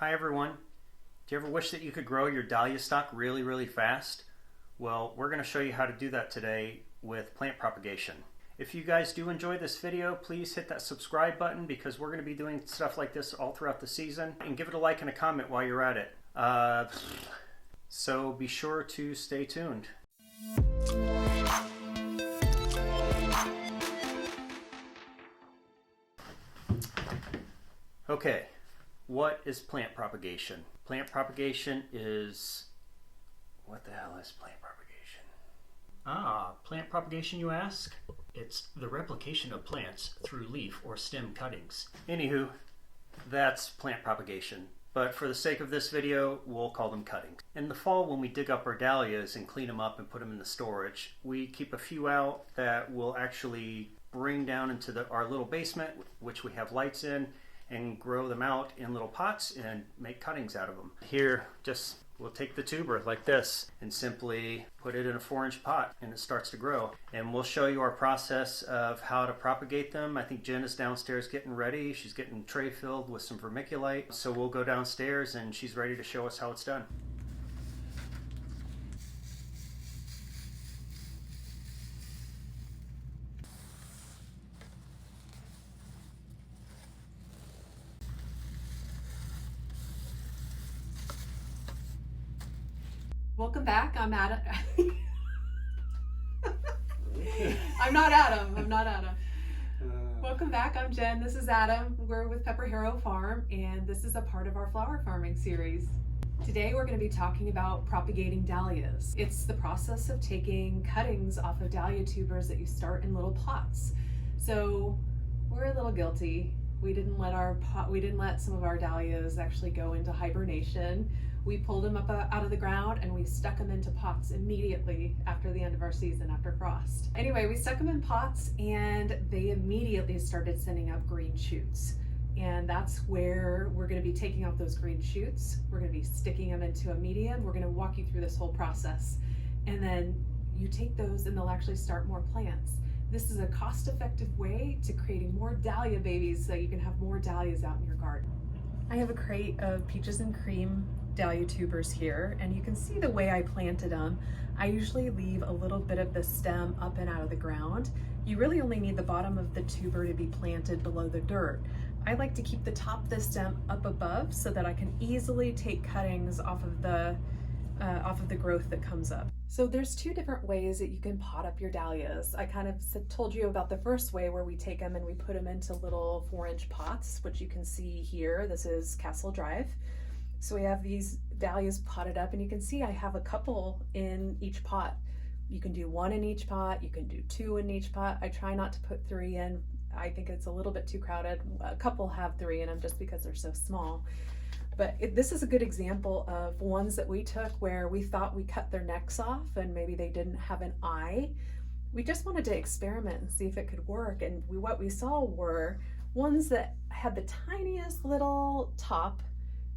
Hi everyone. Do you ever wish that you could grow your dahlia stock really fast? Well, we're going to show you how to do that today with plant propagation. If you guys do enjoy this video, please hit that subscribe button because we're going to be doing stuff like this all throughout the season. And give it a like and a comment while you're at it. So be sure to stay tuned. Okay, what is plant propagation? Plant propagation is... what the hell is plant propagation? Plant propagation, you ask? It's the replication of plants through leaf or stem cuttings. Anywho, that's plant propagation. But for the sake of this video, we'll call them cuttings. In the fall, when we dig up our dahlias and clean them up and put them in the storage, we keep a few out that we'll actually bring down into our little basement, which we have lights in, and grow them out in little pots and make cuttings out of them. Here, we'll take the tuber like this and simply put it in a 4-inch pot and it starts to grow. And we'll show you our process of how to propagate them. I think Jen is downstairs getting ready. She's getting a tray filled with some vermiculite. So we'll go downstairs and she's ready to show us how it's done. Welcome back. I'm Adam. I'm not Adam. Welcome back. I'm Jen. This is Adam. We're with PepperHarrow Farm, and this is a part of our flower farming series. Today we're going to be talking about propagating dahlias. It's the process of taking cuttings off of dahlia tubers that you start in little pots. So we're a little guilty. We didn't let some of our dahlias actually go into hibernation. We pulled them up out of the ground and we stuck them into pots immediately after the end of our season, after frost. Anyway, we stuck them in pots and they immediately started sending up green shoots. And that's where we're going to be taking off those green shoots. We're going to be sticking them into a medium. We're going to walk you through this whole process. And then you take those and they'll actually start more plants. This is a cost-effective way to creating more dahlia babies so you can have more dahlias out in your garden. I have a crate of peaches and cream dahlia tubers here, and you can see the way I planted them. I usually leave a little bit of the stem up and out of the ground. You really only need the bottom of the tuber to be planted below the dirt. I like to keep the top of the stem up above so that I can easily take cuttings off of the growth that comes up. So there's two different ways that you can pot up your dahlias. I kind of told you about the first way where we take them and we put them into little 4-inch pots, which you can see here. This is Castle Drive. So we have these dahlias potted up, and you can see I have a couple in each pot. You can do 1 in each pot, you can do 2 in each pot. I try not to put 3 in. I think it's a little bit too crowded. A couple have 3 in them just because they're so small. But this is a good example of ones that we took where we thought we cut their necks off and maybe they didn't have an eye. We just wanted to experiment and see if it could work. And what we saw were ones that had the tiniest little top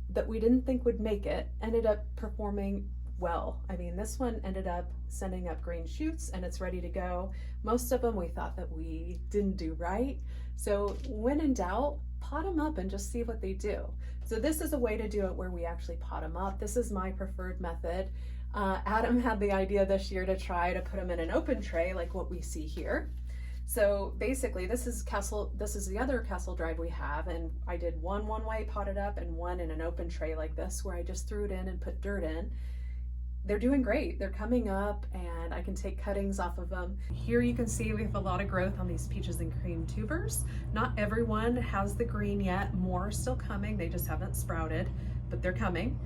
that we didn't think would make it, ended up performing well. I mean, this one ended up sending up green shoots and it's ready to go. Most of them we thought that we didn't do right. So when in doubt, pot them up and just see what they do. So this is a way to do it where we actually pot them up. This is my preferred method. Adam had the idea this year to try to put them in an open tray like what we see here. So basically this is the other Castle Drive we have, and I did one way potted up and one in an open tray like this where I just threw it in and put dirt in. They're doing great. They're coming up and I can take cuttings off of them. Here you can see we have a lot of growth on these peaches and cream tubers. Not everyone has the green yet. More are still coming. They just haven't sprouted, but they're coming.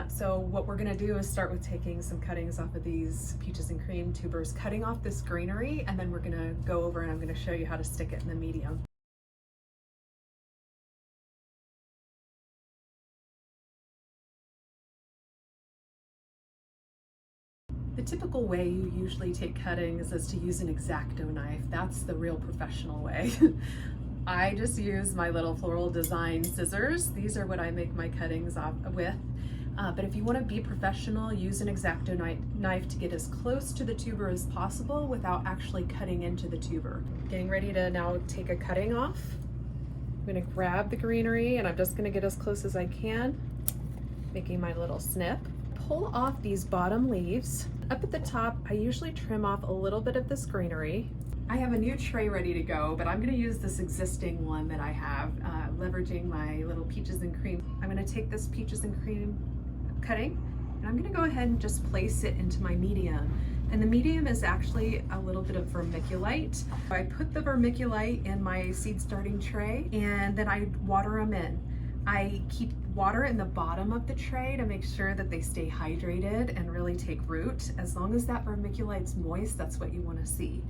So what we're gonna do is start with taking some cuttings off of these peaches and cream tubers, cutting off this greenery, and then we're gonna go over and I'm gonna show you how to stick it in the medium. The typical way you usually take cuttings is to use an X-Acto knife. That's the real professional way. I just use my little floral design scissors. These are what I make my cuttings off with. But if you want to be professional, use an X-Acto knife to get as close to the tuber as possible without actually cutting into the tuber. Getting ready to now take a cutting off. I'm going to grab the greenery and I'm just going to get as close as I can. making my little snip. Pull off these bottom leaves. Up at the top, I usually trim off a little bit of this greenery. I have a new tray ready to go, but I'm gonna use this existing one that I have, leveraging my little peaches and cream. I'm gonna take this peaches and cream cutting, and I'm gonna go ahead and just place it into my medium. And the medium is actually a little bit of vermiculite. I put the vermiculite in my seed starting tray, and then I water them in. I keep water in the bottom of the tray to make sure that they stay hydrated and really take root. As long as that vermiculite's moist, that's what you want to see.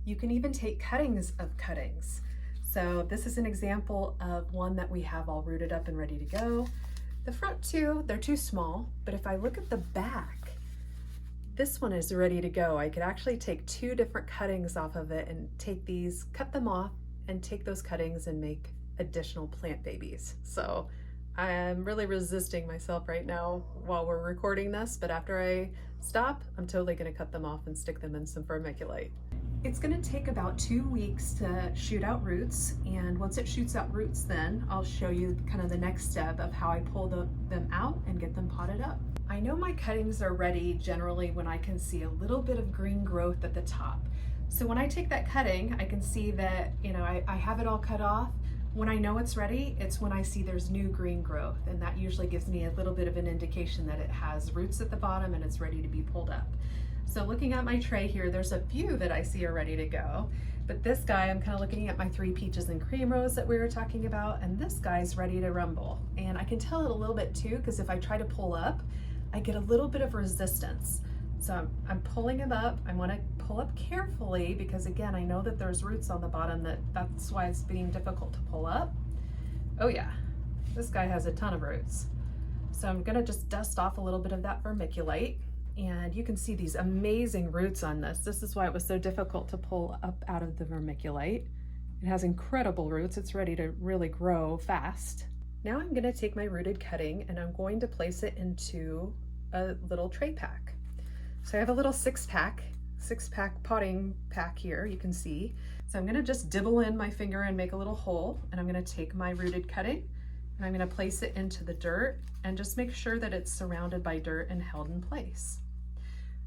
You can even take cuttings of cuttings. So this is an example of one that we have all rooted up and ready to go. The front two, they're too small, but if I look at the back, this one is ready to go. I could actually take two different cuttings off of it and take these, cut them off, and take those cuttings and make additional plant babies. So I'm really resisting myself right now while we're recording this, but after I stop, I'm totally gonna cut them off and stick them in some vermiculite. It's gonna take about 2 weeks to shoot out roots, and once it shoots out roots, then I'll show you kind of the next step of how I pull them out and get them potted up. I know my cuttings are ready generally when I can see a little bit of green growth at the top. So when I take that cutting, I can see that, you know, I have it all cut off. When I know it's ready, it's when I see there's new green growth, and that usually gives me a little bit of an indication that it has roots at the bottom and it's ready to be pulled up. So looking at my tray here, there's a few that I see are ready to go, but this guy, I'm kind of looking at my 3 peaches and cream rows that we were talking about, and this guy's ready to rumble. And I can tell it a little bit too, because if I try to pull up, I get a little bit of resistance. So I'm pulling him up. I want to pull up carefully because again, I know that there's roots on the bottom, that's why it's being difficult to pull up. Oh yeah, this guy has a ton of roots. So I'm gonna just dust off a little bit of that vermiculite. And you can see these amazing roots on this. This is why it was so difficult to pull up out of the vermiculite. It has incredible roots. It's ready to really grow fast. Now I'm gonna take my rooted cutting and I'm going to place it into a little tray pack. So I have a little six pack potting pack here, you can see. So I'm gonna just dibble in my finger and make a little hole, and I'm gonna take my rooted cutting and I'm gonna place it into the dirt and just make sure that it's surrounded by dirt and held in place.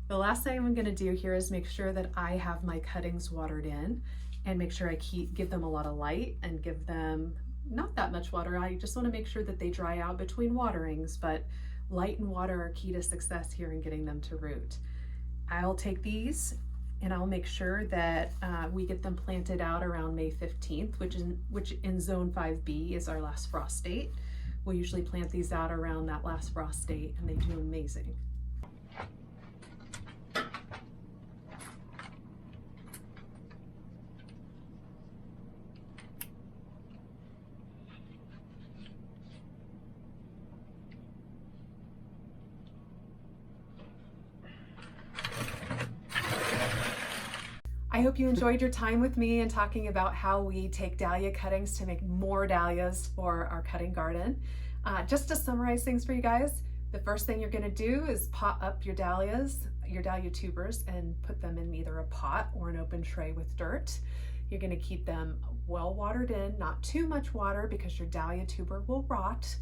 The last thing I'm gonna do here is make sure that I have my cuttings watered in and make sure I give them a lot of light and give them not that much water. I just wanna make sure that they dry out between waterings, but light and water are key to success here in getting them to root. I'll take these and I'll make sure that we get them planted out around May 15th, which in zone 5B is our last frost date. We'll usually plant these out around that last frost date, and they do amazing. I hope you enjoyed your time with me and talking about how we take dahlia cuttings to make more dahlias for our cutting garden. Just to summarize things for you guys, the first thing you're gonna do is pot up your dahlia tubers, and put them in either a pot or an open tray with dirt. You're gonna keep them well watered in, not too much water because your dahlia tuber will rot.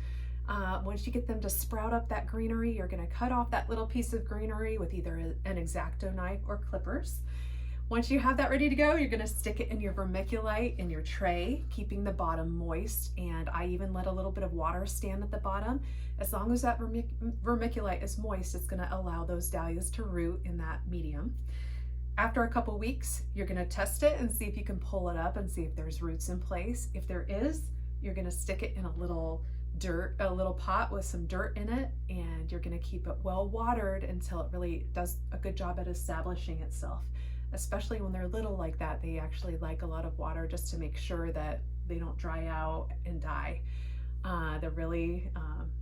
Once you get them to sprout up that greenery, you're gonna cut off that little piece of greenery with either an X-Acto knife or clippers. Once you have that ready to go, you're gonna stick it in your vermiculite in your tray, keeping the bottom moist, and I even let a little bit of water stand at the bottom. As long as that vermiculite is moist, it's gonna allow those dahlias to root in that medium. After a couple weeks, you're gonna test it and see if you can pull it up and see if there's roots in place. If there is, you're gonna stick it in a little pot with some dirt in it, and you're gonna keep it well watered until it really does a good job at establishing itself. Especially when they're little like that, they actually like a lot of water just to make sure that they don't dry out and die. They're really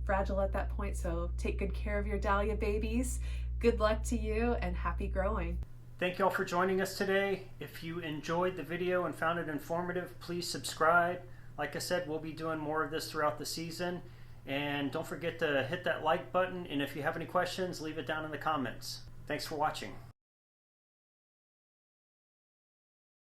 fragile at that point, so take good care of your dahlia babies. Good luck to you and happy growing. Thank you all for joining us today. If you enjoyed the video and found it informative, please subscribe. Like I said, we'll be doing more of this throughout the season. And don't forget to hit that like button, and if you have any questions, leave it down in the comments. Thanks for watching.